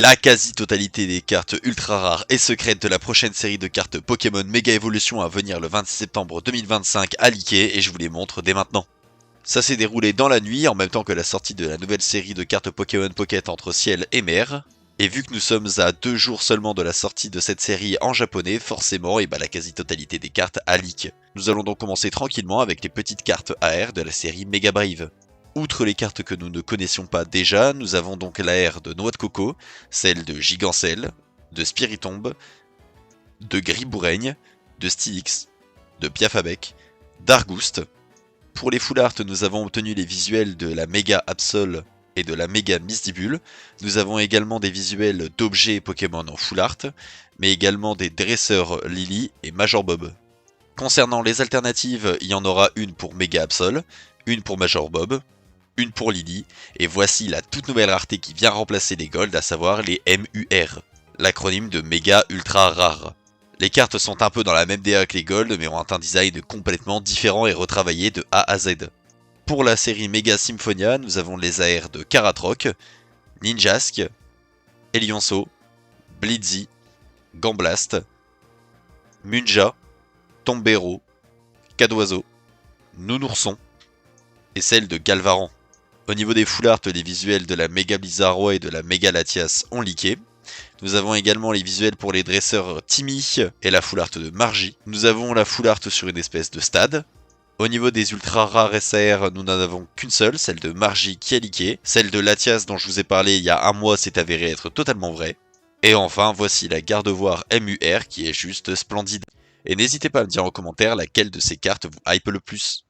La quasi-totalité des cartes ultra rares et secrètes de la prochaine série de cartes Pokémon Mega Evolution à venir le 26 septembre 2025 a leaké et je vous les montre dès maintenant. Ça s'est déroulé dans la nuit en même temps que la sortie de la nouvelle série de cartes Pokémon Pocket entre ciel et mer. Et vu que nous sommes à 2 jours seulement de la sortie de cette série en japonais, forcément la quasi-totalité des cartes a leak. Nous allons donc commencer tranquillement avec les petites cartes AR de la série Mega Brave. Outre les cartes que nous ne connaissions pas déjà, nous avons donc l'AR de Noix de Coco, celle de Gigancelle, de Spiritomb, de Griboureigne, de Stylix, de Piafabec, d'Argouste. Pour les full art, nous avons obtenu les visuels de la Mega Absol et de la Mega Misdibule. Nous avons également des visuels d'objets Pokémon en full art, mais également des dresseurs Lily et Major Bob. Concernant les alternatives, il y en aura une pour Mega Absol, une pour Major Bob, une pour Lily, et voici la toute nouvelle rareté qui vient remplacer les Gold, à savoir les MUR, l'acronyme de Méga Ultra Rare. Les cartes sont un peu dans la même DA que les Gold, mais ont un design complètement différent et retravaillé de A à Z. Pour la série Mega Symphonia, nous avons les AR de Karatroc, Ninjask, Elionso, Blitzy, Gamblast, Munja, Tombero, Cadoiseau, Nounourson, et celle de Galvaran. Au niveau des full art, les visuels de la Mega Bizarro et de la Mega Latias ont leaké. Nous avons également les visuels pour les dresseurs Timmy et la full art de Margie. Nous avons la full art sur une espèce de stade. Au niveau des ultra rares SAR, nous n'en avons qu'une seule, celle de Margie qui a leaké. Celle de Latias dont je vous ai parlé il y a un mois s'est avérée être totalement vraie. Et enfin, voici la Gardevoir MUR qui est juste splendide. Et n'hésitez pas à me dire en commentaire laquelle de ces cartes vous hype le plus.